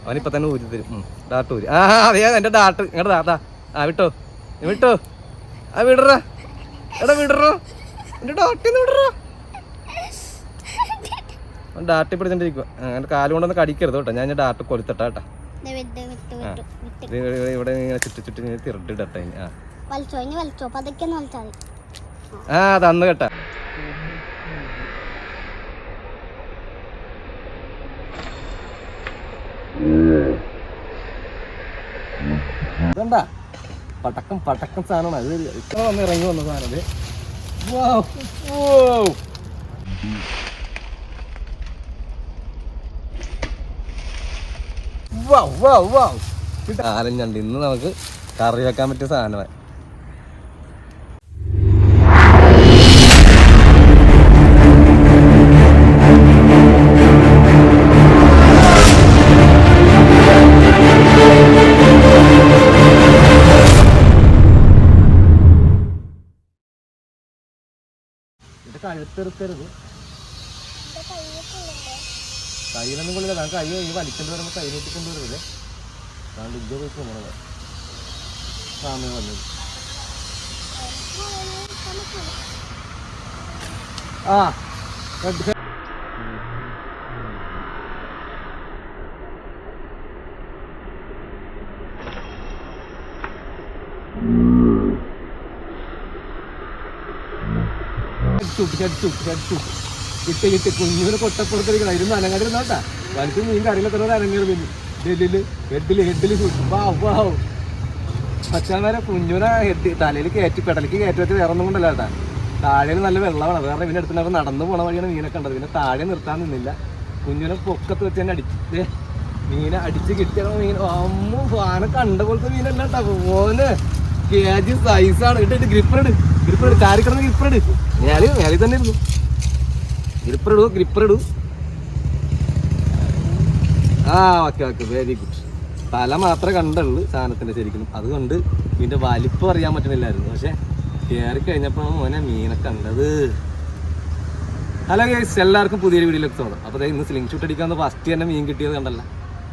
അവനിപ്പോ തന്നെ ഊരി തരും. ഡാട്ട് ഊരി. അതെ എന്റെ ഡാട്ട് ഇങ്ങോട്ട് ദാ. വിട്ടോ വിട്ടോ. വിടറ എടാ വിടറോ എന്റെ ഡാട്ടിന്ന് വിടറോ. ഡാട്ടി പിടിച്ചോണ്ടിരിക്കുക. അങ്ങനെ കാലുകൊണ്ടൊന്ന് കടിക്കരുത് കേട്ടോ. ഞാൻ ഡാട്ട് കൊലുത്തട്ടാ കേട്ടാ. ഇവിടെ ഇങ്ങനെ ചുറ്റി ഇങ്ങനെ തിരട്ടിടട്ടെ. തന്നു കേട്ടാ. ഇതെന്താ പടക്കം സാധനമാണ്. അത് ഇത്ര വന്ന് ഇറങ്ങി വന്ന സാധനം. ആലഞ്ഞണ്ട് ഇന്ന് നമുക്ക് കറി വെക്കാൻ പറ്റിയ സാധനമാണ്. കഴുത്തെറുത്തരുത്. കയ്യിലൊന്നും കൊള്ളില്ല. ഞാൻ കൈ വലിക്കേണ്ടി വരുമ്പോൾ കൈ നീട്ടി കൊണ്ടുവരുന്നത്. അതുകൊണ്ട് ഇജ്ജ പോയി കൊണ്ടുവന്നത് സാമ്യം വന്നത്. കിട്ടി കുഞ്ഞിനെ കൊട്ടപ്പുറത്തിരിക്കണം. ഇരുന്ന് അനങ്ങാതിരുന്നോട്ടാ. വലിച്ച് മീൻ കറിയിലൊക്കെ അനങ്ങേറി പിന്നെ ഹെഡില് പച്ചാമാരെ കുഞ്ഞുനെ തലയിൽ പെടലേക്ക് കയറ്റി വെച്ച് വേറെ ഒന്നും കൊണ്ടല്ല കേട്ടാ. താഴെ നല്ല വെള്ളമാണ്. വേറെ മീൻ എടുത്തിട്ട് നടന്നു പോണ വഴിയാണ് മീനൊക്കെ ഉണ്ടത്. പിന്നെ താഴെ നിർത്താൻ നിന്നില്ല. കുഞ്ഞിനെ പൊക്കത്ത് വെച്ച് തന്നെ അടിച്ച് മീനെ അടിച്ച് കിട്ടിയ മീൻ ഫാനെ കണ്ട പോലത്തെ മീനല്ല കേട്ടാ. മോന് കേജി സൈസാണ്. ഇട്ടിട്ട് ഗ്രിപ്പറിട് ചാരിക്കിടന്ന് ഗ്രിപ്പറിട്. മേലിൽ തന്നെ ഇരുന്നു. ഗ്രിപ്പറിടൂ. Okay very good. തല മാത്രമേ കണ്ടുള്ളൂ സാധനത്തിന്റെ ശരിക്കും. അതുകൊണ്ട് ഇതിന്റെ വലിപ്പം അറിയാൻ പറ്റുന്നില്ലായിരുന്നു. പക്ഷെ കയറി കഴിഞ്ഞപ്പോ മോനെ മീനെ കണ്ടത്. ഹലോ ഗൈസ്, എല്ലാവർക്കും പുതിയൊരു വീഡിയോയിലേക്ക് സ്വാഗതം. അപ്പോൾ ഇന്ന് സ്ലിംഗ് ഷൂട്ട് അടിക്കാൻ ഫസ്റ്റ് തന്നെ മീൻ കിട്ടിയത് കണ്ടല്ല.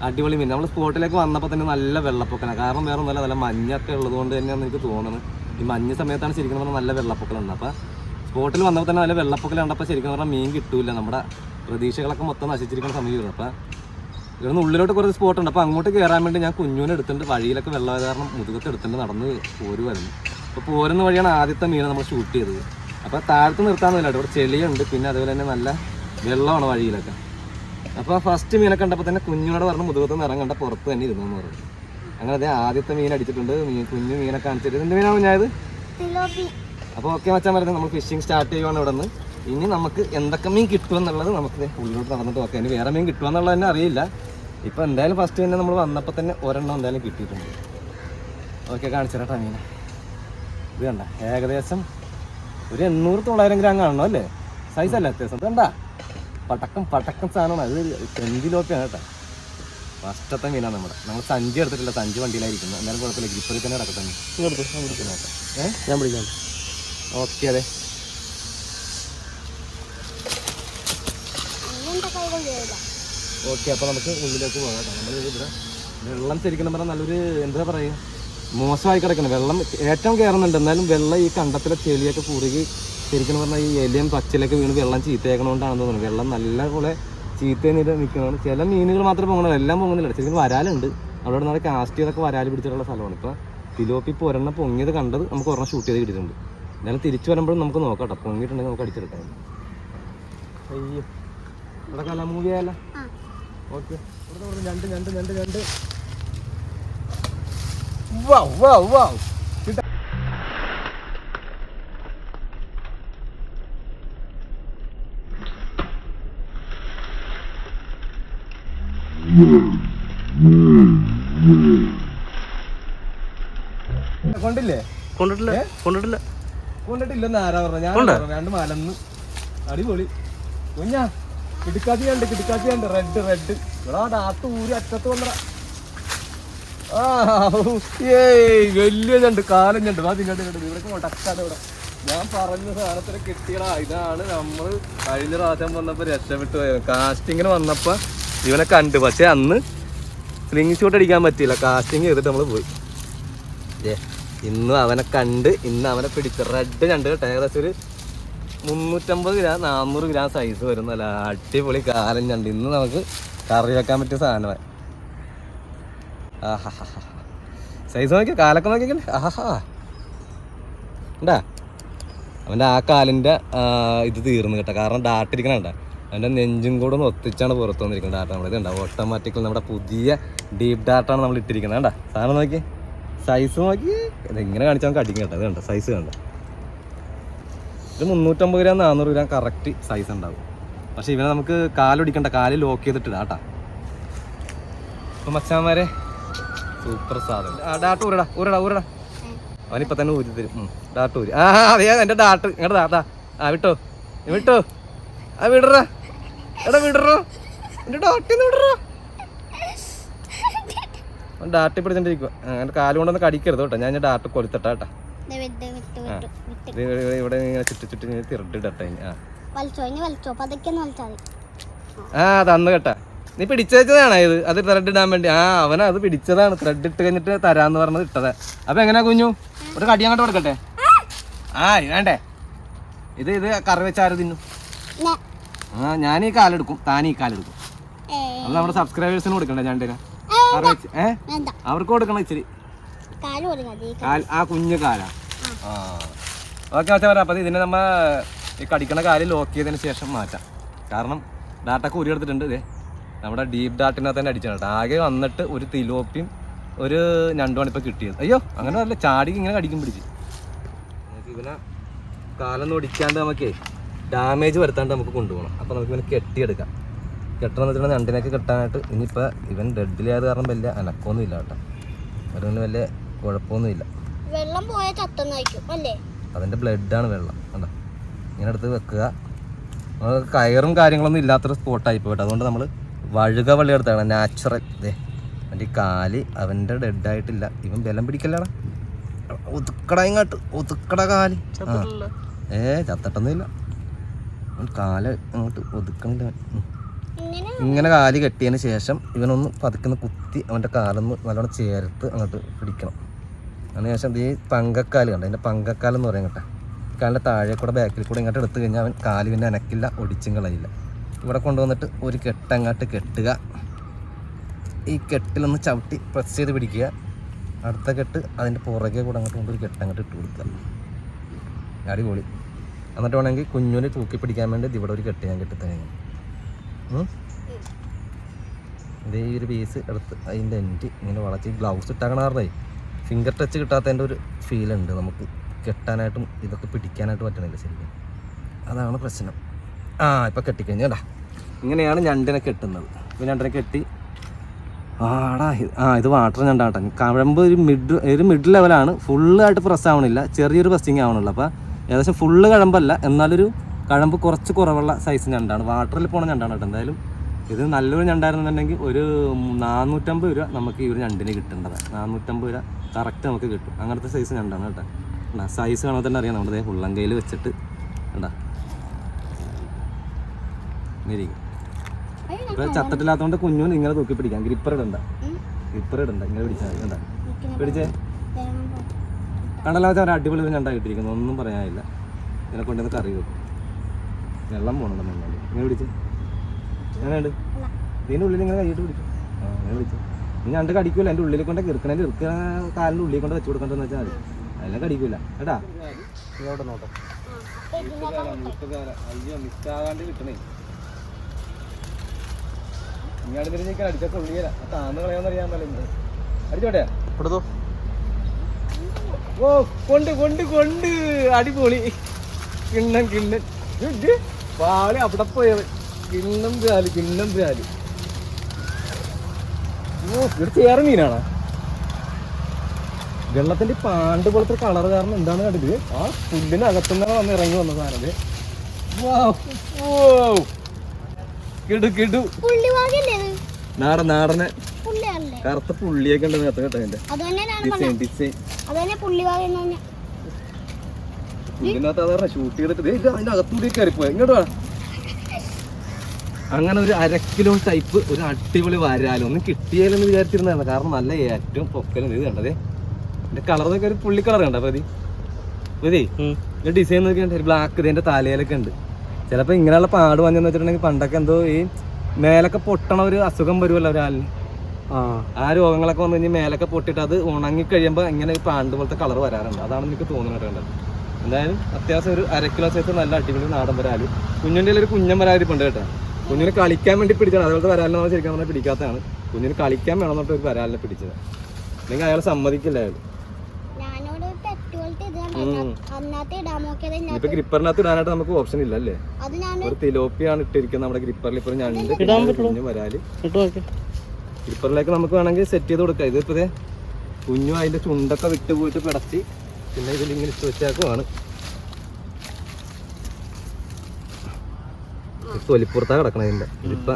അടിപൊളി മീൻ. നമ്മൾ സ്പോട്ടിലേക്ക് വന്നപ്പോൾ തന്നെ നല്ല വെള്ളപ്പൊക്കലാണ്. കാരണം വേറെ ഒന്നുമല്ല, നല്ല മഞ്ഞൊക്കെ ഉള്ളത് കൊണ്ട് തന്നെയാണ് എനിക്ക് തോന്നുന്നത്. ഈ മഞ്ഞ സമയത്താണ് ശരിക്കും പറഞ്ഞാൽ നല്ല വെള്ളപ്പൊക്കലുണ്ട്. അപ്പോൾ സ്പോട്ടിൽ വന്നപ്പോൾ തന്നെ നല്ല വെള്ളപ്പൊക്കൽ കണ്ടപ്പോൾ ശരിക്കും പറഞ്ഞാൽ മീൻ കിട്ടൂല. നമ്മുടെ പ്രതീക്ഷകളൊക്കെ മൊത്തം നശിച്ചിരിക്കുന്ന സമയമാണ്. അപ്പോൾ ഇവിടുന്ന് ഉള്ളിലോട്ട് കുറച്ച് സ്പോട്ടുണ്ട്. അപ്പോൾ അങ്ങോട്ട് കയറാൻ വേണ്ടി ഞാൻ കുഞ്ഞൂനെ എടുത്തിട്ട് വഴിയിലൊക്കെ വെള്ളമായ കാരണം മുതുകത്ത് എടുത്തിട്ട് നടന്ന് പോരുമായിരുന്നു. അപ്പോൾ പോരുന്ന വഴിയാണ് ആദ്യത്തെ മീനെ നമ്മൾ ഷൂട്ട് ചെയ്തത്. അപ്പോൾ താഴത്ത് നിർത്താമെന്നില്ല, ഇവിടെ ചെളിയുണ്ട്. പിന്നെ അതുപോലെ തന്നെ നല്ല വെള്ളമാണ് വഴിയിലൊക്കെ. അപ്പോൾ ഫസ്റ്റ് മീനെ കണ്ടപ്പോൾ തന്നെ കുഞ്ഞിനോട് പറഞ്ഞ് മുതുകത്ത് നിന്ന് ഇറങ്ങണ്ട, പുറത്ത് തന്നെ ഇരുന്നു എന്ന് പറഞ്ഞു. അങ്ങനെ അതേ ആദ്യത്തെ മീൻ അടിച്ചിട്ടുണ്ട്. കുഞ്ഞു മീനെ കാണിച്ചിട്ട് എന്ത് മീനാണ് കുഞ്ഞായത്? അപ്പോൾ ഓക്കെ മച്ചാൻ പറയുന്നത് നമ്മൾ ഫിഷിങ് സ്റ്റാർട്ട് ചെയ്യുവാണ് ഇവിടെ നിന്ന്. ഇനി നമുക്ക് എന്തൊക്കെ മീൻ കിട്ടുമെന്നുള്ളത് നമുക്ക് ഉള്ളിലോട്ട് നടന്നിട്ട് നോക്കാം. ഇനി വേറെ മീൻ കിട്ടുമെന്നുള്ളത് തന്നെ അറിയില്ല. ഇപ്പോൾ എന്തായാലും ഫസ്റ്റ് തന്നെ നമ്മൾ വന്നപ്പോൾ തന്നെ ഒരെണ്ണം എന്തായാലും കിട്ടിയിട്ടുണ്ട്. ഓക്കെ കാണിച്ചിട്ടാ മീനെ. ഇത് കണ്ട ഏകദേശം ഒരു 800-900 ഗ്രാം കാണണം അല്ലേ? സൈസല്ല അത്യാവശ്യം. ഇതെന്താ പടക്കം സാധനമാണ്. അത് 10 കിലോക്കാണ് കേട്ടോ. ഫസ്റ്റത്തെ മീനാണ് നമ്മൾ സഞ്ചി എടുത്തിട്ടില്ല. സഞ്ചി വണ്ടിയിലായിരിക്കുന്നു. എന്നാലും കുഴപ്പമില്ല. ഗ്രിപ്പറിൽ തന്നെ കിടക്കട്ടെ. ഞാൻ പിടിക്കാം. ഓക്കെ അതെ. ഓക്കെ അപ്പോൾ നമുക്ക് ഉള്ളിലേക്ക് പോകാം കേട്ടോ. നമ്മൾ ഇവിടെ വെള്ളം ശരിക്കും പറഞ്ഞാൽ നല്ലൊരു എന്താ പറയുക, മോശമായി കിടക്കണം. വെള്ളം ഏറ്റവും കയറുന്നുണ്ട്. എന്നാലും വെള്ളം ഈ കണ്ടത്തിലെ ചെളിയൊക്കെ കുറുകി ശരിക്കും പറഞ്ഞാൽ ഈ ഇലയും പച്ചിലൊക്കെ വീണ് വെള്ളം ചീത്തയാക്കണോണ്ടാണെന്ന് തോന്നുന്നു. വെള്ളം നല്ല പോലെ ചീത്തയിട്ട് നിൽക്കുന്നതാണ്. ചില മീനുകൾ മാത്രമേ പൊങ്ങണം, എല്ലാം പൊങ്ങുന്നില്ല. ശരിക്കും വരാലുണ്ട്. അവിടെ നിന്ന് കാസ്റ്റ് ചെയ്തൊക്കെ വരാൽ പിടിച്ചിട്ടുള്ള സ്ഥലമാണ്. ഇപ്പോൾ തിലോപ്പി ഇപ്പോൾ ഒരെണ്ണം പൊങ്ങിയത് കണ്ടത് നമുക്ക് ഒരെണ്ണം ഷൂട്ട് ചെയ്ത് കിട്ടിയിട്ടുണ്ട്. എന്നാലും തിരിച്ചു വരുമ്പോഴും നമുക്ക് നോക്കാം കേട്ടോ. പൊങ്ങിയിട്ടുണ്ടെങ്കിൽ നമുക്ക് അടിച്ചെടുക്കാം. അയ്യോ ഇവിടെ കല മൂവി ആയല്ല. ഓക്കെ ഇവിടെ രണ്ട് കൊണ്ടിട്ടില്ലെന്ന് ആരാ പറഞ്ഞ? ഞാൻ രണ്ട് മലന്ന് അടിപൊളി കുഞ്ഞാ. കിടക്കാത്തിയുണ്ട് റെഡ് ഇവിടെ ഡാത്ത് ഊരി അറ്റത്ത് വന്ന വലിയ ഞണ്ട്, കാലം ഞണ്ട്. ഇങ്ങോട്ട് ഇവിടെ മുടക്കാതെ ഇവിടെ. ഞാൻ പറഞ്ഞ സാധനത്തിന് കിട്ടിയടാ. ഇതാണ് നമ്മൾ കഴിഞ്ഞ പ്രാവശ്യം വന്നപ്പോ രക്ഷപ്പെട്ടു പോയത്. കാസ്റ്റിങ്ങിന് വന്നപ്പോ ഇവനെ കണ്ടു. പക്ഷെ അന്ന് സ്ലിംഗ് ഷോട്ട് അടിക്കാൻ പറ്റിയില്ല, കാസ്റ്റിംഗ് ചെയ്തിട്ട് നമ്മൾ പോയി. ഇന്നും അവനെ കണ്ട്, ഇന്ന് അവനെ പിടിച്ച റെഡ് ഞണ്ട് കേട്ടോ. ഏകദേശം ഒരു 350 ഗ്രാം 400 ഗ്രാം സൈസ് വരുന്നല്ല, അടിപൊളി കാലൻ ഞണ്ട്. ഇന്ന് നമുക്ക് കറി വെക്കാൻ പറ്റിയ സാധനമാണ്. ആഹാ സൈസ് നോക്കിയാൽ, കാലൊക്കെ നോക്കിയാൽ ആഹാ ഉണ്ടാ. അവൻ്റെ ആ കാലിൻ്റെ ഇത് തീർന്നു കേട്ടോ. കാരണം ഡാട്ടിരിക്കണണ്ട, അവൻ്റെ നെഞ്ചും കൂടെ ഒന്ന് ഒത്തിച്ചാണ് പുറത്തു വന്നിരിക്കുന്നത് ഡാട്ട. നമ്മൾ ഇതുണ്ടാവും ഓട്ടോമാറ്റിക്കൽ നമ്മുടെ പുതിയ ഡീപ്പ് ഡാട്ടാണ് നമ്മൾ ഇട്ടിരിക്കുന്നത്. കണ്ട സാധനം നോക്കി, സൈസ് നോക്കി. ഇതെങ്ങനെ കാണിച്ചാൽ നമുക്ക് അടിക്കും കേട്ടോ. ഇത് കണ്ട സൈസ് കണ്ട. ഇത് 350 ഗ്രാം 400 ഗ്രാം കറക്റ്റ് സൈസ് ഉണ്ടാവും. പക്ഷേ ഇവനെ നമുക്ക് കാലൊടിക്കണ്ട, കാല് ലോക്ക് ചെയ്തിട്ട് കേട്ടാ. അപ്പം മച്ചാന്മാരെ സൂപ്പർ സാധനം. ഡാട്ട് ഊരടാ ഊരടാ ഊരടാ. അവനിപ്പോൾ തന്നെ ഊരി തരും. ഡാട്ട് ഊരി. അതെ എൻ്റെ ഡാട്ട് ഇങ്ങോട്ട് ഡാട്ടാ. വിട്ടോ വിട്ടോ, വിടറാ എടാ വിടറോ, എൻ്റെ ഡാട്ടിന്ന് വിടറോ. ഡാട്ടി പിടിച്ചോണ്ടിരിക്കുക. അങ്ങനെ കാല് കൊണ്ടൊന്ന് കടിക്കരുത് കേട്ടോ. ഞാൻ ഡാട്ട് കൊലുത്തട്ടാ കേട്ടാ. ഇവിടെ ഇങ്ങനെ ചുറ്റി ഇങ്ങനെ തിരട്ടിടട്ടെ. തന്നു കേട്ടാ. നീ പിടിച്ചതാണ് ഇത്, അത് ത്രെഡ് ഇടാൻ വേണ്ടി. അവനാ അത് പിടിച്ചതാണ്. ത്രെഡ് ഇട്ട് കഴിഞ്ഞിട്ട് തരാന്ന് പറഞ്ഞത് ഇട്ടത്. അപ്പൊ എങ്ങനെയാ കുഞ്ഞു, ഒരു കടി അങ്ങോട്ട് കൊടുക്കട്ടെ? വേണ്ടേ? ഇത് കറി വെച്ചാരും തിന്നു. ഞാൻ ഈ കാലെടുക്കും, താൻ ഈ കാലെടുക്കും. അത് നമ്മുടെ സബ്സ്ക്രൈബേഴ്സിന് കൊടുക്കണ്ടേ ഞണ്ടിനെ കറി വെച്ച്? അവർക്ക് കൊടുക്കണം ഇച്ചിരി. കുഞ്ഞു കാലാ. ഓക്കെ വെച്ചാൽ പറയാം. അപ്പം ഇതിനെ നമ്മൾ ഈ കടിക്കണ കാല് ലോക്ക് ചെയ്തതിന് ശേഷം മാറ്റാം. കാരണം ഡാട്ടൊക്കെ ഉരി എടുത്തിട്ടുണ്ട്. ഇതേ നമ്മുടെ ഡീപ്പ് ഡാട്ടിനകത്ത് തന്നെ അടിച്ചാണ് കേട്ടോ. ആകെ വന്നിട്ട് ഒരു തിലോപ്പിയും ഒരു ഞണ്ടുമാണ് ഇപ്പോൾ കിട്ടിയത്. അയ്യോ അങ്ങനെ അല്ല, ചാടി ഇങ്ങനെ കടിക്കും പിടിച്ച്. ഇവനെ കാലൊന്നും ഒടിക്കാണ്ട് നമുക്ക് ഡാമേജ് വരുത്താണ്ട് നമുക്ക് കൊണ്ടുപോകണം. അപ്പോൾ നമുക്ക് ഇവനെ കെട്ടിയെടുക്കാം. കെട്ടണം എന്ന് വെച്ചിട്ടുണ്ടെങ്കിൽ ഞണ്ടിനൊക്കെ കെട്ടാനായിട്ട്. ഇനിയിപ്പോൾ ഇവൻ ഡെഡിലായത് കാരണം വലിയ അനക്കമൊന്നും ഇല്ല കേട്ടോ. അതുകൊണ്ട് വലിയ കുഴപ്പമൊന്നുമില്ല. വെള്ളം പോയാൽ ചത്തൊന്നായിരിക്കും അല്ലേ? അതിൻ്റെ ബ്ലഡാണ് വെള്ളം. കണ്ടോ ഇങ്ങനെ എടുത്ത് വെക്കുക. നമുക്ക് കയറും കാര്യങ്ങളൊന്നും ഇല്ലാത്തൊരു സ്പോട്ടായി പോയിട്ട് അതുകൊണ്ട് നമ്മൾ വഴുക വള്ളി എടുത്താണ് നാച്ചുറൽ. ഇതേ അവൻ്റെ ഈ കാല് അവൻ്റെ ഡെഡായിട്ടില്ല. ഇവൻ ബലം പിടിക്കല്ലടാ. ഒതുക്കട ഇങ്ങോട്ട്, ഒതുക്കട കാല്. ചത്തട്ടൊന്നുമില്ല. കാല് അങ്ങോട്ട് ഒതുക്കണില്ല. ഇങ്ങനെ കാല് കെട്ടിയതിന് ശേഷം ഇവനൊന്ന് പതുക്കുന്ന കുത്തി അവൻ്റെ കാലൊന്ന് നല്ലോണം ചേർത്ത് അങ്ങോട്ട് പിടിക്കണം. അതിനുശേഷം ഈ പങ്കക്കാല് കണ്ട, അതിൻ്റെ പങ്കക്കാലെന്ന് പറയാൻ കേട്ടോ. കാലിൻ്റെ താഴെ കൂടെ ബാക്കിൽ കൂടെ ഇങ്ങോട്ട് എടുത്തു കഴിഞ്ഞാൽ അവൻ കാല് പിന്നെ അനക്കില്ല, ഒടിച്ചും കളയില്ല. ഇവിടെ കൊണ്ടുവന്നിട്ട് ഒരു കെട്ടങ്ങോട്ട് കെട്ടുക. ഈ കെട്ടിലൊന്ന് ചവിട്ടി പ്രസ് ചെയ്ത് പിടിക്കുക. അടുത്ത കെട്ട് അതിൻ്റെ പുറകെ കൂടെ അങ്ങോട്ട് കൊണ്ട് ഒരു കെട്ടങ്ങോട്ട് ഇട്ട് കൊടുക്കുക. അടിപൊളി. എന്നിട്ട് വേണമെങ്കിൽ കുഞ്ഞിന് തൂക്കി പിടിക്കാൻ വേണ്ടി ഇവിടെ ഒരു കെട്ട് ഞാൻ കെട്ടിത്തന്നെ. ഇതേ ഈ ഒരു പീസ് എടുത്ത് അതിൻ്റെ എൻഡ് ഇങ്ങനെ വളച്ച് ഗ്ലൗസ് ഇട്ടാക്കണാറേ ഫിംഗർ ടച്ച് കിട്ടാത്തതിൻ്റെ ഒരു ഫീലുണ്ട് നമുക്ക്. കെട്ടാനായിട്ടും ഇതൊക്കെ പിടിക്കാനായിട്ട് പറ്റണില്ല ശരിക്കും. അതാണ് പ്രശ്നം. ഇപ്പം കെട്ടിക്കഴിഞ്ഞാ ഇങ്ങനെയാണ് ഞണ്ടിനെ കെട്ടുന്നത്. ഇപ്പം ഞണ്ടിനെ കെട്ടി ഇത് വാട്ടർ ഞണ്ടാട്ടൻ. കഴമ്പ് ഒരു മിഡ് ലെവലാണ്. ഫുള്ളായിട്ട് പ്രസ് ആവണില്ല, ചെറിയൊരു പ്രസ്സിങ് ആവണുള്ളൂ. അപ്പോൾ ഏകദേശം ഫുള്ള് കഴമ്പല്ല, എന്നാലൊരു കഴമ്പ് കുറച്ച് കുറവുള്ള സൈസ് ഞണ്ടാണ്. വാട്ടറിൽ പോണ ഞണ്ടാണ് കേട്ടോ. എന്തായാലും ഇത് നല്ലൊരു ഞണ്ടായിരുന്നുണ്ടെങ്കിൽ ഒരു 450 രൂപ നമുക്ക് ഈ ഒരു ഞണ്ടിന് കിട്ടേണ്ടത്. 450 രൂപ കറക്റ്റ് നമുക്ക് കിട്ടും. അങ്ങനത്തെ സൈസ് ഞണ്ടാണ് കേട്ടോ. സൈസ് കാണാൻ തന്നെ അറിയാം. നമ്മുടെ ഉള്ളംകൈയിൽ വെച്ചിട്ട് കണ്ടാ ഇപ്പൊ ചത്തട്ടില്ലാത്തതുകൊണ്ട് കുഞ്ഞും ഇങ്ങനെ തൂക്കി പിടിക്കാം. ഗ്രിപ്പർ ഇടണ്ട ഇങ്ങനെ പിടിച്ചാൽ മതി. കണ്ടാ പിടിച്ചേ കണ്ടല്ലോ. വെച്ചാൽ അടിപൊളി ഞണ്ടാ കിട്ടിയിരിക്കുന്നു, ഒന്നും പറയാനില്ല. ഇതിനെ കൊണ്ടുവന്ന് കറി വെക്കും. വെള്ളം പോകണമെന്നുണ്ടെങ്കിൽ ഇങ്ങനെ പിടിച്ച് അങ്ങനെയുണ്ട്. ഇതിൻ്റെ ഉള്ളിൽ ഇങ്ങനെ കൈയിട്ട് പിടിക്കും. അങ്ങനെ പിടിച്ചു. നീ ഞണ്ട് കടിക്കൂല. എൻ്റെ ഉള്ളിൽ കൊണ്ട് കിറക്കണേൽ ഇറുക്കണ കാലിൻ്റെ ഉള്ളിൽ കൊണ്ട് വെച്ച് കൊടുക്കണ്ടെന്ന് വെച്ചാൽ മതി. അതെല്ലാം കടിക്കൂല കേട്ടാ. ഇവിടെ നോട്ടെ. അയ്യോ മിസ്സാകാണ്ട് കിട്ടണേ. ഇങ്ങോട്ട് തിരിഞ്ഞേക്കാൻ അടിച്ചൊക്കെ ഉള്ളിയല്ല. താന്ന് കളയാന്നറിയാൻ പറ്റില്ല. അടിച്ചോട്ടെ കൊടുത്തോ. കൊണ്ട് അടിപൊളി. കിണ്ണൻ പാല് അവിടെ പോയത്. കിണ്ണം പാല് ഇവിടെ ചേർ മീനാണ്. വെള്ളത്തിന്റെ പാണ്ട് പോലത്തെ കളർ കാരണം എന്താണ് കണ്ടത്? ആ പുല്ലിനകത്തുനിന്ന് വന്ന് ഇറങ്ങി വന്ന സാധനം. നാടനെ കറുത്ത പുള്ളിയൊക്കെ ഉണ്ട് നേരത്തെ കേട്ടോ. പുല്ലിനകത്ത് അതാ ഷൂട്ട് ചെയ്തിട്ട് അതിന്റെ അകത്തൂടി കയറിപ്പോയ. ഇങ്ങോട്ട് അങ്ങനെ ഒരു 1/2 കിലോ ടൈപ്പ് ഒരു അടിപൊളി വരാലും ഒന്നും കിട്ടിയാലെന്ന് വിചാരിച്ചിരുന്നതാണ്. കാരണം നല്ല ഏറ്റവും പൊക്കലും ഇത് കണ്ടതേ. എൻ്റെ കളർ നോക്കി ഒരു പുള്ളി കളർ കണ്ട പതി ഇതേ ഈ ഡിസൈൻ നോക്കിയാൽ ഒരു ബ്ലാക്ക് ഇതിൻ്റെ തലയിലൊക്കെ ഉണ്ട്. ചിലപ്പോൾ ഇങ്ങനെയുള്ള പാട് വന്നെന്ന് വെച്ചിട്ടുണ്ടെങ്കിൽ പണ്ടൊക്കെ എന്തോ ഈ മേലൊക്കെ പൊട്ടണ ഒരു അസുഖം വരുമല്ലോ ഒരാളിന്. ആ രോഗങ്ങളൊക്കെ വന്നു കഴിഞ്ഞാൽ മേലൊക്കെ പൊട്ടിയിട്ട് അത് ഉണങ്ങി കഴിയുമ്പോൾ ഇങ്ങനെ പാണ്ട് പോലത്തെ കളർ വരാറുണ്ട്. അതാണ് എനിക്ക് തോന്നുന്നത് കണ്ടത്. എന്തായാലും അത്യാവശ്യം ഒരു 1/2 കിലോ സൈസ് നല്ല അടിപൊളി നാടൻ വരാല്. കുഞ്ഞിൻ്റെ ഒരു കുഞ്ഞൻ വരാലിപ്പുണ്ട് കേട്ടോ. കുഞ്ഞിന് കളിക്കാൻ വേണ്ടി പിടിച്ചതാണ്. അതുപോലത്തെ വരാലിനെ നമ്മൾ ശരിക്കും പറഞ്ഞാൽ പിടിക്കാത്തതാണ്. കുഞ്ഞിന് കളിക്കാൻ വേണമെന്നിട്ട് ഒരു വരാലിനെ പിടിച്ചത്. അല്ലെങ്കിൽ അയാൾ സമ്മതിക്കില്ല. അയാൾ ഇപ്പൊ ഗ്രിപ്പറിനകത്ത് ഇടാനായിട്ട് നമുക്ക് ഓപ്ഷൻ ഇല്ല അല്ലേ? ഒരു തിലോപ്പിയാണ് ഇട്ടിരിക്കുന്നത് നമ്മുടെ ഗ്രിപ്പറിൽ. ഇപ്പൊ ഞണ്ട് കുഞ്ഞു വരാല് ഗ്രിപ്പറിലേക്ക് നമുക്ക് വേണമെങ്കിൽ സെറ്റ് ചെയ്ത് കൊടുക്കാം. ഇതിപ്പോ കുഞ്ഞു അതിന്റെ ചുണ്ടൊക്കെ വിട്ട് പോയിട്ട് പിടച്ച് പിന്നെ ഇതിലിങ്ങനെ ഇട്ട് വെച്ചേക്കുവാണ്. തൊലിപ്പുറത്താ കിടക്കണ ഇതിന്റെ ഇതിപ്പ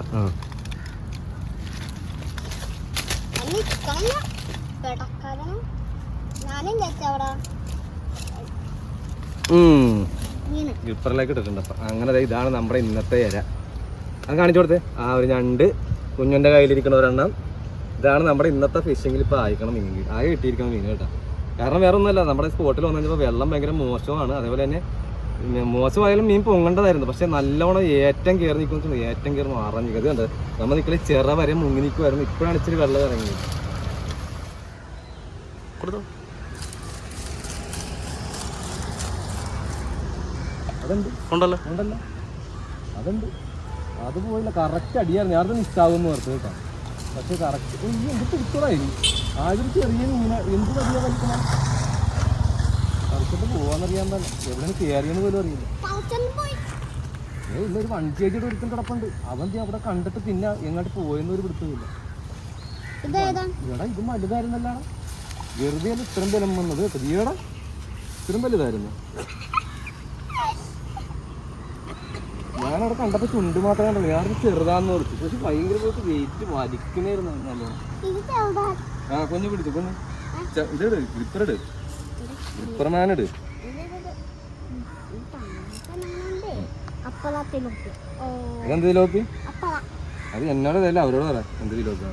ഗ്രിപ്പറിലേക്ക് ഇട്ടിട്ടുണ്ട്. അപ്പൊ അങ്ങനെ ഇതാണ് നമ്മുടെ ഇന്നത്തെ ഇര. അത് കാണിച്ചു കൊടുത്തേ. ആ ഒരു ഞണ്ട് കുഞ്ഞിന്റെ കയ്യിലിരിക്കണ ഒരെണ്ണം. ഇതാണ് നമ്മുടെ ഇന്നത്തെ ഫിഷിങ്ങിൽ ഇപ്പൊ ആയിക്കണം മീൻ. ആകെ കിട്ടിയിരിക്കണം മീൻ കേട്ടോ. കാരണം വേറെ ഒന്നുമല്ല, നമ്മുടെ സ്പോട്ടിൽ വന്നു കഴിഞ്ഞപ്പോൾ വെള്ളം ഭയങ്കര മോശമാണ്. അതേപോലെ തന്നെ മോശമായാലും മീൻ പൊങ്ങേണ്ടതായിരുന്നു. പക്ഷെ നല്ലോണം ഏറ്റം കയറി നിൽക്കുന്നു. ഏറ്റം കയറി മറഞ്ഞു ഇത് കണ്ട് നമ്മൾ നിൽക്കൽ ചെറ വരെ മുങ്ങി നിൽക്കുമായിരുന്നു. ഇപ്പോഴാണ് ഇച്ചിരി വെള്ളം ഇറങ്ങിയത്. അതുണ്ട് ഉണ്ടല്ലോ ഉണ്ടല്ലോ അതുണ്ട്. അത് പോയില്ല. കറക്റ്റ് അടിയായിരുന്നു. ഞാനത് മിസ്സാകുമെന്ന് ഓർത്ത് കേട്ടോ. പക്ഷെ കറക്റ്റ് എന്ത് പിടിച്ചോടായിരുന്നു. ആദ്യം ചെറിയ മീന എന്ത് വലിയ വലിക്കണം കളിച്ചിട്ട് പോവാന്നറിയാൻ തന്നെ. എവിടെയാണ് കയറിയെന്ന് പോലും അറിയില്ല. ഇല്ല ഒരു 1 kg ഒരുത്തം കിടപ്പുണ്ട്. അവൻ അവിടെ കണ്ടിട്ട് പിന്നെ എങ്ങോട്ട് പോയെന്നൊരു പിടുത്തമില്ല. ഈടാ ഇത് വലുതായിരുന്നല്ല. വെറുതെ ഇത്രയും ബലം വന്നത് കേട്ടോ. ഈടാ ഇത്രയും വലുതായിരുന്നു. ഞാനവിടെ കണ്ടപ്പോ ചുണ്ട് മാത്രമേ കണ്ടു. ഞാനത് ചെറുതാന്ന് ഓർത്തു. പക്ഷെ ഭയങ്കര പോയിട്ട് വെയിറ്റ് വലിക്കുന്നതായിരുന്നു നല്ലോണം. ആ കുഞ്ഞു പിടിച്ചു കുഞ്ഞു ഇതെട് ഗ്രിപ്പറിട് ഗ്രിപ്പർമാനിട്. ഇതെന്ത് തിലോപ്പി? അത് എന്നോട് അല്ല അവരോട് പറയാം എന്ത് തിലോപ്പി.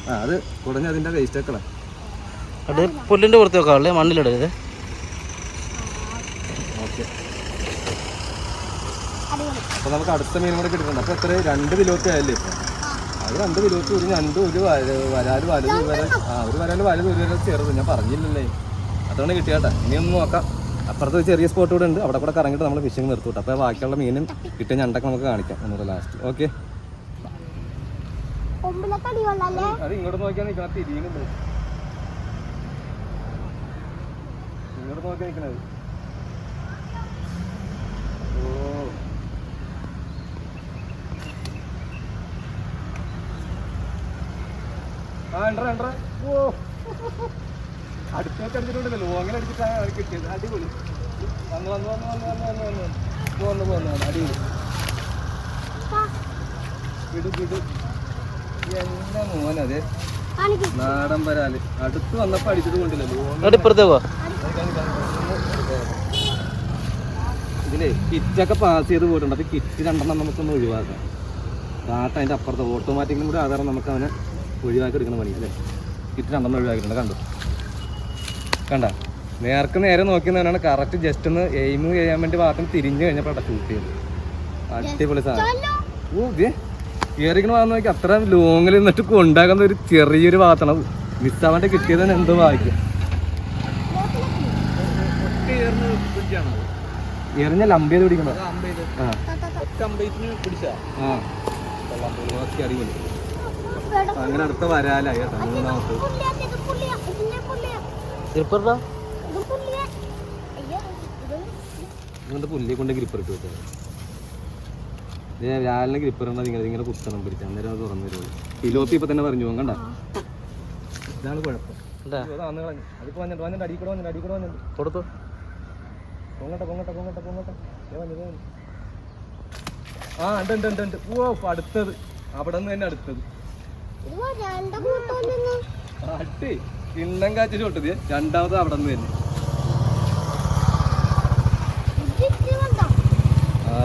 ആ അത് കുടഞ്ഞ അതിന്റെ വേസ്റ്റ് ഒക്കെ അത് പുല്ലിന്റെ പുറത്ത് വെക്കാറില്ലേ മണ്ണിലിടരുത്. ഓക്കെ അപ്പൊ നമുക്ക് അടുത്ത മീനും കൂടെ കിട്ടിയിട്ടുണ്ട്. അപ്പൊ എത്ര 2 തിലോപ്പി ആയല്ലേ ഇപ്പൊ? അത് 2 തിലോപ്പി ഒരു ഞണ്ട് ഒരു വരാല് വലുത് ഒരു വരാല് വലുത് ഒരു വരാൽ ചെറുത്. ഞാൻ പറഞ്ഞില്ലല്ലേ. അതുകൊണ്ട് കിട്ടിയാട്ടാ. ഇനി ഒന്ന് നോക്കാം. അപ്പുറത്ത് ഒരു ചെറിയ സ്പോട്ട് കൂടെ ഉണ്ട്. അവിടെ കൂടെ കറങ്ങിയിട്ട് നമ്മൾ ഫിഷിങ് നിർത്തും. അപ്പോൾ ബാക്കിയുള്ള മീനും കിട്ടിയ ഞണ്ടൊക്കെ നമുക്ക് കാണിക്കാം ഒന്നുകൂടെ ലാസ്റ്റ്. ഓക്കെ അത് ഇങ്ങോട്ട് നോക്കിയാൽ നിൽക്കണം. തിരിയുന്നുണ്ട്. ഇങ്ങോട്ട് നോക്കിയാൽ നിൽക്കണത്. ഓ ആ എൻട്ര ഓ അടുത്തൊക്കെ അടിച്ചിട്ടുണ്ടല്ലോ. ലോങ്ങിൽ അടിച്ചിട്ടാണ് അവർ കിട്ടിയത്. അടിപൊളി. വന്ന് അടിപൊളി. വിട് എന്റെ മോനതെ നാടൻ വരാല്. അടുത്ത് വന്നപ്പോ അടിച്ചിട്ട് കൊണ്ടില്ലല്ലോ. ഇതിലേ കിറ്റൊക്കെ പാസ് ചെയ്ത് പോയിട്ടുണ്ട്. അപ്പൊ കിറ്റ് 2 നമുക്കൊന്ന് ഒഴിവാക്കാം. കാട്ട അതിന്റെ അപ്പുറത്ത് ഓട്ടോമാറ്റിക്കിനും കൂടെ ആധാരം നമുക്ക് അവനെ ഒഴിവാക്കി എടുക്കുന്ന പണി അല്ലേ. കിറ്റ് 2 ഒഴിവാക്കിയിട്ടുണ്ട്. കണ്ട നേർക്ക് നേരെ നോക്കുന്നവനാണ് കറക്റ്റ്. ജസ്റ്റ് ഒന്ന് എയിം ചെയ്യാൻ വേണ്ടി ഭാഗത്തിന് തിരിഞ്ഞു കഴിഞ്ഞപ്പോൾ അവിടെ ഷൂട്ട് ചെയ്തു. അടിപൊളി സാധനം. ഓ ഇതേ കയറിക്കണ ഭാഗം നോക്കി അത്ര ലോങ്ങിൽ നിന്നിട്ട് കൊണ്ടാകുന്ന ഒരു ചെറിയൊരു ഭാഗത്താണ് മിസ്സാവാണ്ട് കിട്ടിയതെന്ന് എന്തോ ഭാഗ്യം. എറിഞ്ഞ ലംബേത് പിടിക്കണം. അടിപൊളി. അങ്ങനെ അടുത്ത വരാലായി കേട്ടോ. 3ാമത്തെ ഇങ്ങനത്തെ പുല്ലിയെ കൊണ്ട് ഗ്രിപ്പർ ഇട്ട് വെച്ചാൽ രാവിലെ ഗ്രിപ്പർ ഉണ്ടോ ഇങ്ങനെ കുത്തണം പിടിച്ചാൽ അന്നേരം അത് തുറന്നു വരുള്ളൂ. തിലോപ്പി ഇപ്പൊ തന്നെ പറഞ്ഞു പോകണ്ട. ഇതാണ് കുഴപ്പം. അതിപ്പോ വന്നിട്ട് അടിക്കൂടെ വന്നിട്ട് കൊടുത്തു. പൊങ്ങട്ടെ. ആ ഉണ്ട്. ഓ അടുത്തത് അവിടെ നിന്ന് തന്നെ അടുത്തത്. അട്ടി കിണ്ണം കാച്ചിട്ട് വിട്ടത്. 2ാമത് അവിടെ നിന്ന് തന്നെ.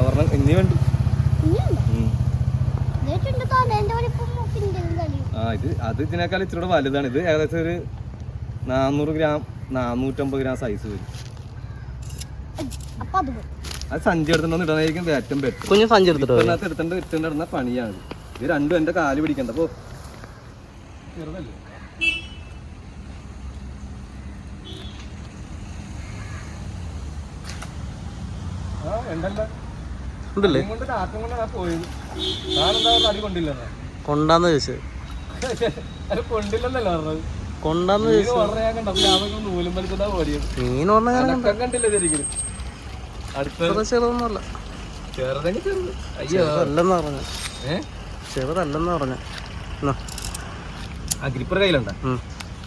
ഒരെണ്ണം ഇനി വേണ്ട. ആ ഇത് അത് ഇതിനേക്കാൾ ഇച്ചിരി വലുതാണ്. ഇത് ഏകദേശം ഒരു 400 ഗ്രാം 450 ഗ്രാം സൈസ് വരും. അത് സഞ്ചി എടുത്തിട്ടൊന്നും ഇടാനായിരിക്കും ഏറ്റവും ബെറ്റർ. കുഞ്ഞു സഞ്ചി എടുത്തിട്ട് എടുത്തിട്ടുണ്ടായിരുന്ന പണിയാണ് ഇത്. രണ്ടും എന്റെ കാല് പിടിക്കണ്ട. അപ്പൊ ചെറുതല്ലേ ഉണ്ടല്ലേ കൊണ്ടാന്ന് ചോദിച്ചത്. കൊണ്ടില്ലെന്നല്ലോ പറഞ്ഞത്. കൊണ്ടാന്ന് നൂലും വലിച്ചിട്ടാ ഓടിയത്. മീൻ പറഞ്ഞ കണ്ടില്ല ശരിക്കും. ചെറുതൊന്നുമല്ല. ചെറുതെങ്കിൽ ചെറുത്. ചെറുതല്ലെന്ന് പറഞ്ഞ ചെറുതല്ലെന്ന് പറഞ്ഞ. ആ ഗ്രിപ്പർ കയ്യിലുണ്ട.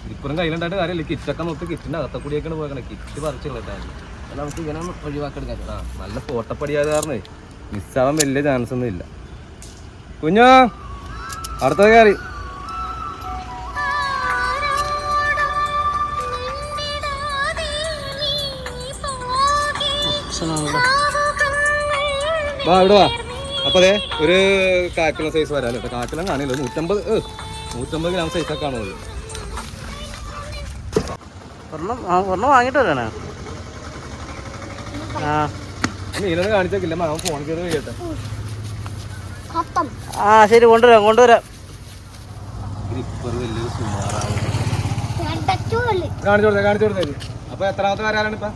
ഗ്രിപ്പറും കയ്യിലുണ്ടായിട്ട് കാര്യമില്ല. കിറ്റൊക്കെ നോക്കി കിറ്റിന്റെ അകത്തെ കൂടിയൊക്കെയാണ് പോകണേ. കിറ്റ് പറിച്ചുള്ളതാണ്. അല്ല നമുക്ക് ഇങ്ങനെ ഒഴിവാക്കെടുക്കാൻ. ആ നല്ല ഫോട്ടപ്പടിയായത് കാരണേ മിസ്സാവാൻ വലിയ ചാൻസ് ഒന്നും ഇല്ല. കുഞ്ഞോ അടുത്തത് കയറി. വാ ഇവിടെ വാ. അപ്പൊ അതെ ഒരു കാക്കിലോ സൈസ് വരാല്ലോ കേട്ടോ. കാക്കിലം കാണില്ല. 150 ഗ്രാം സൈസൊക്കെ കാണുന്നത്. ഒരെണ്ണം വാങ്ങിട്ട് വരാനാ. മീനൊന്നും കാണിച്ചേക്കില്ല. മാമ ഫോൺ കയറി കഴിയട്ടെ. ആ ശരി കൊണ്ടുവരാം. ഗ്രിപ്പർ വലിയൊരു സുമാറാണ്. കാണിച്ചു കൊടുത്തേ. അപ്പൊ എത്രാമത്തെ വരാനാണ് ഇപ്പൊ?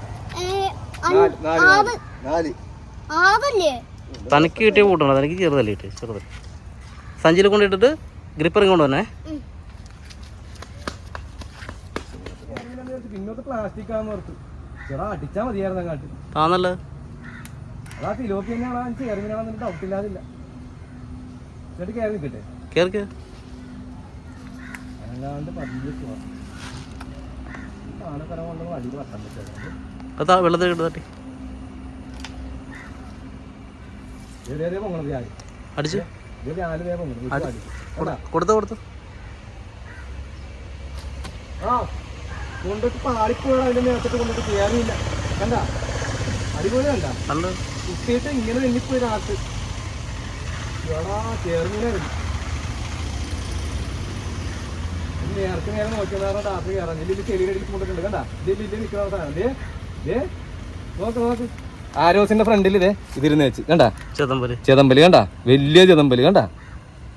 4. തനിക്ക് കിട്ടിയ കൂട്ടണം. തനിക്ക് ചെറുതല്ലേ കിട്ടിയ ചെറുത്. സഞ്ചിയിൽ കൊണ്ടിട്ടിട്ട് ഗ്രിപ്പറും കൊണ്ടുവന്നേ. പിന്നോട്ട് പ്ലാസ്റ്റിക് ആണെന്ന് ഓർത്ത് ചേട്ടാ അടിച്ചാ മതിയായിരുന്നു അങ്ങാട്ട്. ആന്നല്ലോ. അതാ തിലോപ്പി തന്നെയാണ് ചേർന്നിനാണെന്ന് ഡൗട്ട് ഇല്ലാതില്ല. ചേട്ടി കയറി നിൽക്കട്ടെ. കേറിക്ക്. അല്ലാണ്ട് 15 സാധനക്കരം കൊണ്ടൊന്നും അടിയിൽ വട്ടാൻ പറ്റില്ല. അതാ വെള്ളത്തിൽ ഇടുതട്ടി അടിച്ച് കൊടുത്തു. ആ കൊണ്ടിട്ട് പാളിപ്പോയാണ്. അതിന്റെ നേരത്തെ കൊണ്ടിട്ട് കയറിയില്ല. കണ്ട അടിപൊളി കണ്ട കുത്തിയിട്ട് ഇങ്ങനെ തെന്നിപ്പോയി രാത്രി. എടാ ചേർന്നിനായിരുന്നു. നേരത്തെ നേരം നോക്കിയതാണ് രാത്രി കയറാൻ. ഇതിൽ ചെടിയുടെ കൊണ്ടിട്ടുണ്ട്. കണ്ട ഇതിൽ നിൽക്കുന്ന സാധനം. നോക്ക് ആരോസിന്റെ ഫ്രണ്ടിൽ ഇതേ ഇതിരുന്ന് വെച്ച് കണ്ട ചെതമ്പല് കണ്ട വലിയ ചെതമ്പല് കണ്ട.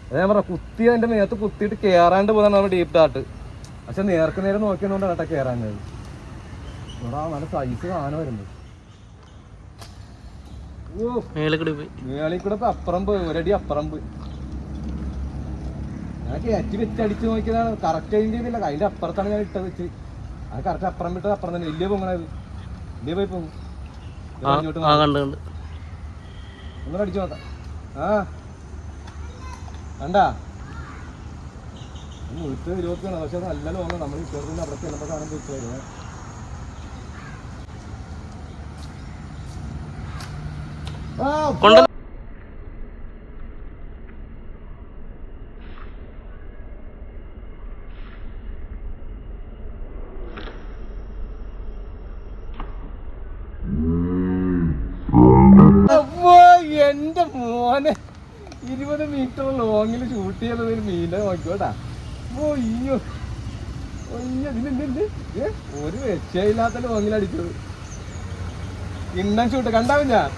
അതാ ഞാൻ പറഞ്ഞ കുത്തി അതിന്റെ മേത്ത് കുത്തിയിട്ട് കയറാണ്ട് പോകുന്നതാണ് നമ്മൾ ഡീപ്പ് ഡാട്ട്. പക്ഷെ നേർക്ക് നേരം നോക്കിയതുകൊണ്ടാണ് കേട്ടോ കയറാഞ്ഞത്. ഇവിടെ നല്ല സൈസ് സാധനം വരുന്നത്. മേളിൽ കൂടെ ഇപ്പൊ അപ്പുറം പോയി. ഒരടി അപ്പുറം പോയി. ഞാൻ കയറ്റി വെച്ച് അടിച്ചു നോക്കിയതാണ്. കറക്റ്റ് അതിൻ്റെ ചെയ്തില്ല. അതിന്റെ അപ്പുറത്താണ് ഞാൻ ഇട്ടത് വെച്ച്. അത് കറക്റ്റ് അപ്പുറം വിട്ടത് അപ്പുറം തന്നെ. വലിയ പൊങ്ങണത്. വലിയ പോയി പോകും. ഒന്നും അടിച്ചു നോക്കാം. ആ കണ്ടാ മുഴുത്ത് 20 പക്ഷെ നല്ല ലോങ്ങാണ്. നമ്മൾ ഇഷ്ടത്തിന് അവിടെ ചെല്ലുമ്പോൾ സാധനം തിരിച്ചു വരുന്നത്. എന്റെ മോനെ 20 മീറ്റർ ലോങ്ങിൽ ഷൂട്ട് ചെയ്യുന്നത് മീനെ നോക്കിയോട്ടാ. അയ്യോ അയ്യോ ഇതിനെന്ത് ഒരു രക്ഷയില്ലാത്ത ലോങ്ങിലടിച്ചത്. ഇണ്ണൻ ഷൂട്ട് കണ്ടാവും ഞാൻ.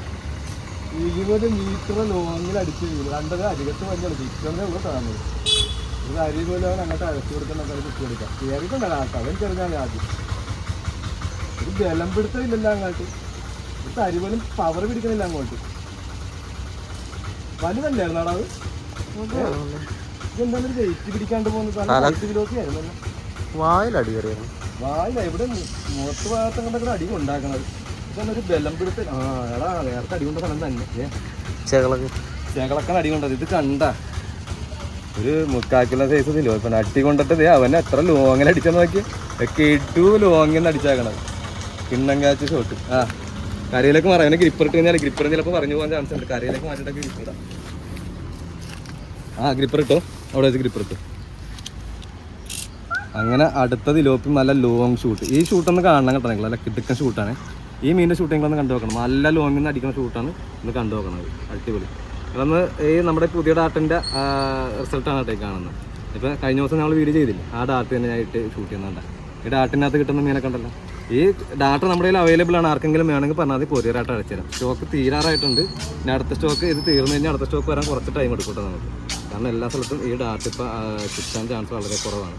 20 മീറ്റർ ലോങ്ങിൽ അടിച്ചു വീണു. കണ്ടത് അരികത്ത് വലിയ ചിക്കനെ ഉള്ള കാണുന്നത്. ഒരു അരി പോലെ അവൻ അങ്ങോട്ട് അഴച്ചു കൊടുക്കുന്ന കുത്തി കൊടുക്കാം. കയറിക്കൊണ്ടല്ല ആട്ടോ. അവൻ ചെറുതാണ് ആദ്യം. ഒരു ബലം പിടുത്തമില്ലല്ലോ അങ്ങോട്ട്. ഒരു അരി പോലും പവർ പിടിക്കുന്നില്ല അങ്ങോട്ട്. വലുതല്ലായിരുന്നു അത്. ഇതെന്തായാലും വെയിറ്റ് പിടിക്കാണ്ട് പോകുന്നത്. വായില എവിടെ മുഖത്ത് ഭാഗത്ത് കൊണ്ടൊക്കെ അടി ഉണ്ടാക്കണത്. ഇതൊന്നൊരു ബലം പിടുത്ത. ആ എടാ നേരത്തെ അടി കൊണ്ട സ്ഥലം തന്നെ ചേകളക്കാണ് അടി കൊണ്ടത്. ഇത് കണ്ട ഒരു 3/4 കിലോ സൈസ് ഇപ്പൊ അടി കൊണ്ടിട്ട് അവനെ എത്ര ലോങ്ങിൽ അടിച്ചെന്ന് നോക്കി. കേട്ടു ലോങ്ങിന്ന് അടിച്ചാക്കണത്. കിണ്ണം കാച്ച് ഷോട്ട്. ആ കരയിലേക്ക് മാറാം. അവനെ ഗ്രിപ്പർ ഇട്ട് കഴിഞ്ഞാൽ ഗ്രിപ്പർ ചിലപ്പോൾ പറഞ്ഞു പോകാൻ ചാൻസ് ഉണ്ട്. കരയിലേക്ക് മാറ്റിയിട്ടൊക്കെ ഗ്രിപ്പർ. ആ ഗ്രിപ്പർ ഇട്ടോ. അവിടെ വെച്ച് ഗ്രിപ്പർ ഇട്ടു. അങ്ങനെ അടുത്ത തിലോപ്പി നല്ല ലോങ് ഷൂട്ട്. ഈ ഷൂട്ടൊന്ന് കാണണം കേട്ടോ. നിങ്ങൾ നല്ല കിടുക്കൻ ഷൂട്ടാണ്. ഈ മീനിൻ്റെ ഷൂട്ടിങ്ങളൊന്ന് കണ്ടു നോക്കണം. നല്ല ലോങ്ങിൽ നിന്ന് അടിക്കുന്ന ഷൂട്ടാണ് ഒന്ന് കണ്ടു നോക്കണത്. അടിപൊളി. അതൊന്ന് ഈ നമ്മുടെ പുതിയ ഡാർട്ടിൻ്റെ റിസൾട്ടാണ് കേട്ടോ കാണുന്നത്. ഇപ്പോൾ കഴിഞ്ഞ ദിവസം നമ്മൾ വീഡിയോ ചെയ്തില്ല, ആ ഡാർട്ട് തന്നെ ആയിട്ട് ഷൂട്ട് ചെയ്യുന്നുണ്ട്. ഈ ഡാർട്ടിനകത്ത് കിട്ടുന്ന മീനൊക്കെ ഉണ്ടല്ലോ. ഈ ഡാറ്റ നമ്മുടെ കയ്യിൽ അവൈലബിൾ ആണ്. ആർക്കെങ്കിലും വേണമെങ്കിൽ പറഞ്ഞാൽ മതി, കൊറിയറായിട്ട് അയച്ചുതരാം. സ്റ്റോക്ക് തീരാറായിട്ടുണ്ട്. ഇനി അടുത്ത സ്റ്റോക്ക് ഇത് തീർന്നു കഴിഞ്ഞാൽ അടുത്ത സ്റ്റോക്ക് വരാൻ കുറച്ച് ടൈം എടുക്കട്ടെ നമുക്ക്. കാരണം എല്ലാ സ്ഥലത്തും ഈ ഡാറ്റ ഇപ്പോൾ കിട്ടാൻ ചാൻസ് വളരെ കുറവാണ്.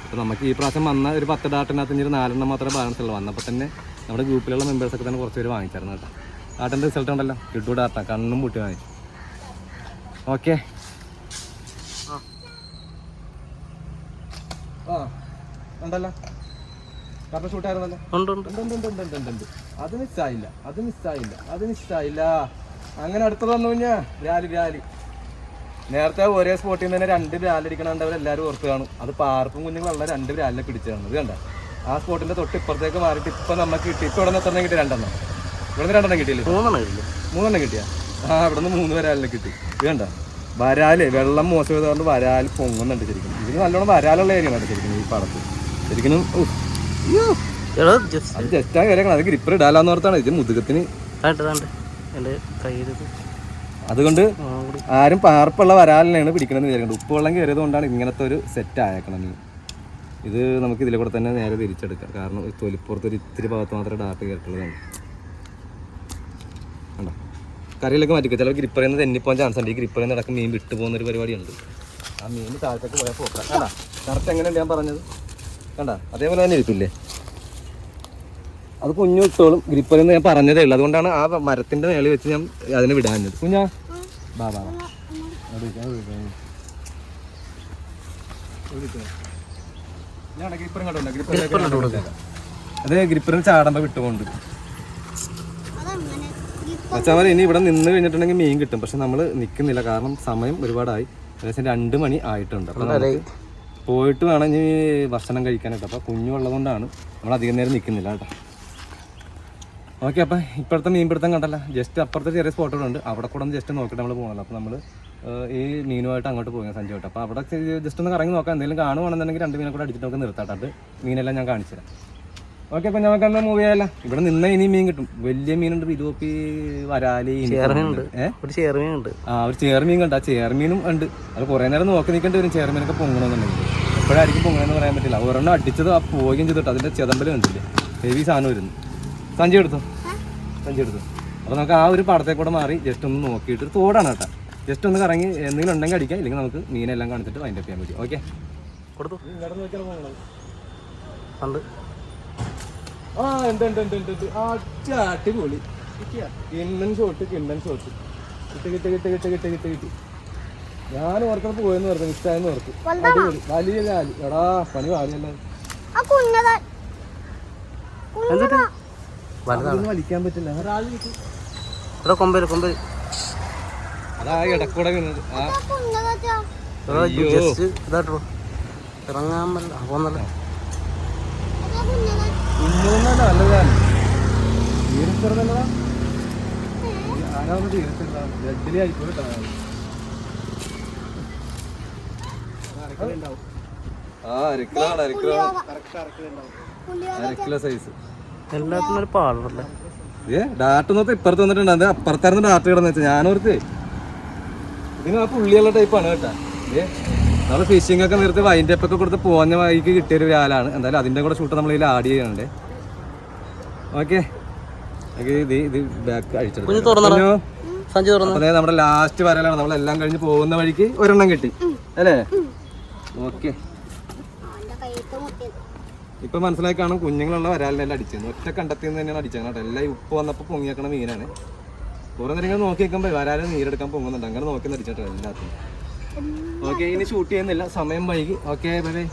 അപ്പോൾ നമുക്ക് ഈ പ്രാവശ്യം വന്ന ഒരു 10 ഡാറ്റിനകത്ത് ഇനി ഒരു 4 മാത്രമേ ബാലൻസ് ഉള്ളൂ. വന്നപ്പോൾ തന്നെ നമ്മുടെ ഗ്രൂപ്പിലുള്ള മെമ്പേഴ്സൊക്കെ തന്നെ കുറച്ച് പേര് വാങ്ങിച്ചായിരുന്നു കേട്ടോ. ഡാറ്റിൻ്റെ റിസൾട്ട് ഉണ്ടല്ലോ, കിട്ടു ഡാറ്റ കണ്ണും പൂട്ടി വാങ്ങിച്ചു. ഓക്കെ, ആ ഉണ്ടല്ലോ, കറക്റ്റ് ഷൂട്ടായിരുന്നല്ലോ. അത് മിസ്സായില്ല. അങ്ങനെ അടുത്തത് വന്നു കഴിഞ്ഞാൽ വ്യാലി നേരത്തെ ഒരേ സ്പോട്ടിൽ നിന്ന് തന്നെ 2 വ്യാലടിക്കണവർ എല്ലാവരും ഓർത്ത് കാണും. അത് പാർപ്പും കുഞ്ഞുങ്ങളുള്ള 2 വ്യാലിനെ പിടിച്ചാണ്. ഇത് കണ്ട ആ സ്പോട്ടിന്റെ തൊട്ട് ഇപ്പുറത്തേക്ക് മാറിയിട്ട് ഇപ്പൊ നമുക്ക് കിട്ടി. ഇപ്പൊ ഇവിടെ നിന്ന് എത്ര കിട്ടി? 2 ഇവിടെ നിന്ന് 2 കിട്ടിയില്ലേ? 3 കിട്ടിയാ? ആ ഇവിടെ നിന്ന് 3 വ്യാലിനെ കിട്ടി. ഇത് കണ്ട വരാല് വെള്ളം മോശം ചെയ്തുകൊണ്ട് വരാല് പൊങ്ങുന്നുണ്ട് ശരിക്കും. ഇതിന് നല്ലോണം വരാലുള്ള ഏരിയ ആണ് ശരിക്കും ഈ പാടത്ത്. ശരിക്കും അത് ജസ്റ്റാ കയറിയേക്കണം. അത് ഗ്രിപ്പർ ഇടാലെന്ന് ഓർത്താണ്. ഇത് മുതുകത്തിന്. അതുകൊണ്ട് ആരും പാർപ്പുള്ള വരാലിനെയാണ് പിടിക്കണമെന്ന് വിചാരിക്കുന്നത്. ഉപ്പ് വെള്ളം കയറിയത് കൊണ്ടാണ് ഇങ്ങനത്തെ ഒരു സെറ്റ് ആയേക്കണം. ഇത് നമുക്ക് ഇതിലെ കൂടെ തന്നെ നേരെ തിരിച്ചെടുക്കാം. കാരണം തൊലിപ്പുറത്ത് ഒരു ഇത്തിരി ഭാഗത്ത് മാത്രമേ ഡാർട്ട് കയറിയിട്ടുള്ളതാണ്. കണ്ടോ, കറിയിലൊക്കെ മാറ്റിക്കുക. ചിലപ്പോൾ ഗ്രിപ്പറിൽ നിന്ന് തെന്നിപ്പോകാൻ ചാൻസ് ഉണ്ട്. ഈ ഗ്രിപ്പറിൽ നിന്ന് ഇടയ്ക്ക് മീൻ വിട്ടു പോകുന്നൊരു പരിപാടിയുണ്ട്. ആ മീൻ താഴത്തേക്ക് പോയാൽ പോക്കാം. കണ്ടാ കറക്റ്റ് എങ്ങനെയുണ്ട് ഞാൻ പറഞ്ഞത്? കണ്ടാ അതേപോലെ തന്നെ ഇരിക്കില്ലേ? അത് കുഞ്ഞു ഇട്ടോളും. ഗ്രിപ്പറിൽ നിന്ന് ഞാൻ പറഞ്ഞതേ ഉള്ളൂ. അതുകൊണ്ടാണ് ആ മരത്തിൻ്റെ മേളിൽ വെച്ച് ഞാൻ അതിനെ വിടാഞ്ഞത്. കുഞ്ഞാ ബാബാ അത് ഗ്രിപ്പറിന് ചാടുമ്പോൾ വിട്ടുകൊണ്ട് അച്ഛാമല ഇനി ഇവിടെ നിന്ന് കഴിഞ്ഞിട്ടുണ്ടെങ്കിൽ മീൻ കിട്ടും. പക്ഷെ നമ്മൾ നിൽക്കുന്നില്ല, കാരണം സമയം ഒരുപാടായി. ഏകദേശം 2 മണി ആയിട്ടുണ്ട്. അപ്പോൾ പോയിട്ട് വേണം ഇനി ഭക്ഷണം കഴിക്കാനായിട്ട്. അപ്പോൾ കുഞ്ഞുള്ളതുകൊണ്ടാണ് നമ്മൾ അധികം നേരം നിൽക്കുന്നില്ല കേട്ടോ. ഓക്കെ, അപ്പം ഇപ്പോഴത്തെ മീൻപിടുത്തം കണ്ടല്ല. ജസ്റ്റ് അപ്പുറത്തെ ചെറിയ സ്പോട്ടുകളുണ്ട്, അവിടെ കൂടെ ഒന്ന് ജസ്റ്റ് നോക്കിയിട്ട് നമ്മൾ പോകണല്ലോ. അപ്പോൾ നമ്മൾ ഈ മീനുമായിട്ട് അങ്ങോട്ട് പോകുക സഞ്ജുവായിട്ട്. അപ്പോൾ അവിടെ ജസ്റ്റ് ഒന്ന് കറങ്ങി നോക്കാം. എന്തെങ്കിലും കാണുവാണെന്നുണ്ടെങ്കിൽ 2 മീനെ കൂടെ അടിച്ചിട്ട് നമുക്ക് നിർത്താം. അത് മീനെല്ലാം ഞാൻ കാണിച്ചു തരാം. ഓക്കെ, അപ്പം നമുക്ക് അന്ന് മൂവ് ചെയ്യാമല്ല. ഇവിടെ നിന്ന് ഇനി മീൻ കിട്ടും. വലിയ മീനുണ്ട്, ഇരുപി വരാലി. ഒരു ചേർമീൻ കണ്ട. ആ ചേർമീനും ഉണ്ട്. അത് കുറേ നേരം നോക്കി നിൽക്കേണ്ടി വരും ചേർമീനൊക്കെ പൊങ്ങണമെന്നുണ്ടെങ്കിൽ. എപ്പോഴായിരിക്കും പൊങ്ങണമെന്ന് പറയാൻ പറ്റില്ല. ഒരെണ്ണം അടിച്ചത് ആ പോവുകയും ചെയ്തിട്ട് അതിൻ്റെ ചെതമ്പൽ കണ്ടില്ലേ, ഹെവി സാധനം വരുന്നു. സഞ്ചി എടുത്തു. അപ്പോൾ നമുക്ക് ആ ഒരു പടത്തെ കൂടെ മാറി ജസ്റ്റ് ഒന്ന് നോക്കിയിട്ട് തോടാണ് കേട്ടോ. ജസ്റ്റ് ഒന്ന് കറങ്ങി എന്തെങ്കിലും ഉണ്ടെങ്കിൽ അടിക്കാം, ഇല്ലെങ്കിൽ നമുക്ക് മീനെല്ലാം കാണിച്ചിട്ട് വൈൻഡപ്പ് ചെയ്യാൻ പറ്റും. ഓക്കെ, കൊടുത്തു. ആ ഉണ്ട്. അടിപൊളി കിണ്ണൻ ഷോട്ട്. കിട്ടി. ഞാൻ ഓർക്കണപ്പോൾ പോയെന്ന് ഓർത്തു, മിസ്സായെന്ന് ഓർത്തു. അടിപൊളി വലിയ കാലി. എടാ പണി വാലിയല്ലോ. വലിക്കാൻ പറ്റില്ല. അതാ ഇടക്കൂടെ വീണത്. നല്ലതാണ്. തീരച്ചെറുതല്ലടാ, ആരാവുന്ന തീരച്ചെറുതാണ്. ജഡ്ജിലി ആയിക്കോട്ടെ. അരക്കിലോ സൈസ് എല്ലാത്തിനും ഒരു പാടല്ലേ. ഡാറ്റ് നോക്കി ഇപ്പുറത്ത് വന്നിട്ടുണ്ട്. അത് അപ്പുറത്തായിരുന്നു ഡാറ്റ് കിടന്ന് വെച്ചാൽ ഞാനോർത്ത് ഇതിന് ആ പുള്ളിയുള്ള ടൈപ്പാണ് കേട്ടാ. നമ്മൾ ഫിഷിംഗ് ഒക്കെ നിർത്തി വൈൻഡപ്പ് ഒക്കെ കൊടുത്ത് പോന്ന വഴിക്ക് കിട്ടിയൊരു വ്യാലാണ്. എന്തായാലും അതിൻ്റെ കൂടെ ഷൂട്ട് നമ്മൾ ഇതിൽ ആഡ് ചെയ്യുന്നുണ്ട്. ഓക്കെ, ഇത് ബാക്ക് അഴിച്ചെടുത്തു. അതെ, നമ്മുടെ ലാസ്റ്റ് വരലാണ്. നമ്മളെല്ലാം കഴിഞ്ഞ് പോകുന്ന വഴിക്ക് ഒരെണ്ണം കിട്ടി അല്ലേ? ഓക്കെ, ഇപ്പൊ മനസ്സിലാക്കി കാണും. കുഞ്ഞുങ്ങളുള്ള വരാലിനെല്ലാം അടിച്ചത് ഒറ്റ കണ്ടെത്തി തന്നെയാണ് അടിച്ചത് കേട്ടോ. എല്ലാം ഉപ്പ് വന്നപ്പോൾ പൊങ്ങിയേക്കണ മീനാണ്. കുറേ നേരം നോക്കി നിൽക്കുമ്പോൾ വരാല് നീരെടുക്കാൻ പൊങ്ങുന്നുണ്ട്. അങ്ങനെ നോക്കി അടിച്ചിട്ടോ എല്ലാത്തിനും. ഓക്കെ, ഇനി ഷൂട്ട് ചെയ്യുന്നില്ല, സമയം വൈകി. Okay, bye.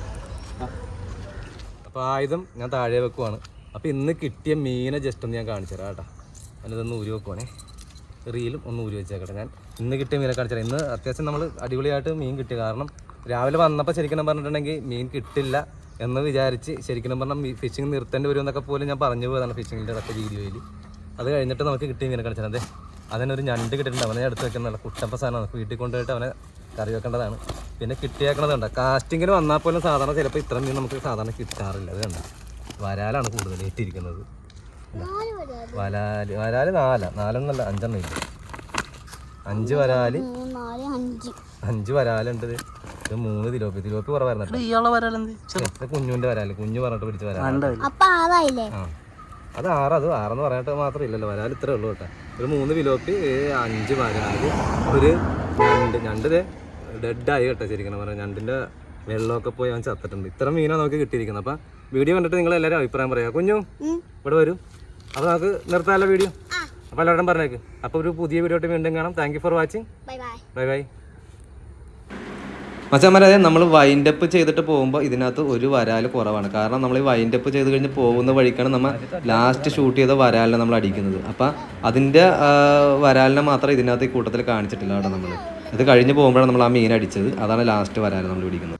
അപ്പോൾ ആയുധം ഞാൻ താഴെ വെക്കുവാണ്. അപ്പോൾ ഇന്ന് കിട്ടിയ മീനെ ജസ്റ്റ് ഒന്ന് ഞാൻ കാണിച്ചു തരാം കേട്ടോ. അതിനൊന്ന് ഊരി വെക്കുവാണേ. റീലും ഒന്ന് ഊരി വെച്ചേക്കട്ടെ. ഞാൻ ഇന്ന് കിട്ടിയ മീനെ കാണിച്ചു തരാം. ഇന്ന് അത്യാവശ്യം നമ്മൾ അടിപൊളിയായിട്ട് മീൻ കിട്ടി. കാരണം രാവിലെ വന്നപ്പോൾ ശരിക്കും പറഞ്ഞിട്ടുണ്ടെങ്കിൽ മീൻ കിട്ടില്ല എന്ന് വിചാരിച്ച് ശരിക്കും പറഞ്ഞാൽ ഫിഷിങ് നിർത്തേണ്ടി വരും എന്നൊക്കെ പോലും ഞാൻ പറഞ്ഞു പോയതാണ് ഫിഷിങ്ങിൻ്റെ ഇടയ്ക്ക് വീഡിയോയിൽ. അത് കഴിഞ്ഞിട്ട് നമുക്ക് കിട്ടിയ മീനെ കാണിച്ചത്. അതെ, അതിനൊരു ഞണ്ട് കിട്ടിയിട്ടുണ്ട്. അവനെ എടുത്ത് വെക്കുന്നതല്ല, കുട്ടപ്പ സാധനമാണ്. വീട്ടിൽ കൊണ്ടുപോയിട്ട് അവനെ കറി വെക്കേണ്ടതാണ്. പിന്നെ കിട്ടിയേക്കണതുണ്ട് കാസ്റ്റിങ്ങിന് വന്നാൽ പോലും സാധാരണ ചിലപ്പോൾ ഇത്ര മീൻ നമുക്ക് സാധാരണ കിട്ടാറില്ല. അത് കണ്ട വരാലാണ് കൂടുതൽ ഏറ്റിരിക്കുന്നത്. വരാല് നാലെന്നല്ല 5 എണ്ണം ഇല്ല. 5 വരാല് 5 വരാലുണ്ട്. ഇത് 3 തിലോപ്പി കുറവായിരുന്നു. കുഞ്ഞുവിന്റെ വരാല് കുഞ്ഞു പറഞ്ഞിട്ട് പിടിച്ച് വരാല്. ആ അത് 6 6എന്ന് പറയാനായിട്ട് മാത്രം ഇല്ലല്ലോ. വരാൽ ഇത്രേ ഉള്ളൂ കേട്ടോ. ഒരു 3 തിലോപ്പി 5 വരാല് ഒരു ഞണ്ട് ഡെഡായി കേട്ടോ. ശരിക്കും പറയാം ഞണ്ടിന്റെ വെള്ളമൊക്കെ പോയി അവൻ ചത്തിട്ടുണ്ട്. ഇത്ര മീനാണ് നമുക്ക് കിട്ടിയിരിക്കുന്നത്. അപ്പം വീഡിയോ കണ്ടിട്ട് നിങ്ങൾ എല്ലാവരും അഭിപ്രായം പറയാം. കുഞ്ഞു ഇവിടെ വരും. അപ്പോൾ നമുക്ക് നിർത്താമല്ലോ വീഡിയോ. അപ്പോൾ എല്ലാവരും പറഞ്ഞേക്ക്. അപ്പോൾ ഒരു പുതിയ വീഡിയോ ആയിട്ട് വീണ്ടും കാണാം. Thank you for watching. Bye bye. മച്ചാന്മാരെ, നമ്മൾ വൈൻഡപ്പ് ചെയ്തിട്ട് പോകുമ്പോൾ ഇതിനകത്ത് ഒരു വരാല് കുറവാണ്. കാരണം നമ്മൾ ഈ വൈൻഡപ്പ് ചെയ്ത് കഴിഞ്ഞ് പോകുന്ന വഴിക്കാണ് നമ്മൾ ലാസ്റ്റ് ഷൂട്ട് ചെയ്ത വരാലിനെ നമ്മൾ അടിക്കുന്നത്. അപ്പം അതിൻ്റെ വരാലിനെ മാത്രം ഇതിനകത്ത് ഈ കൂട്ടത്തിൽ കാണിച്ചിട്ടില്ല കേട്ടോ. നമ്മൾ ഇത് കഴിഞ്ഞ് പോകുമ്പോഴാണ് നമ്മൾ ആ മീൻ അടിച്ചത്. അതാണ് ലാസ്റ്റ് വരാൽ നമ്മൾ പിടിക്കുന്നത്.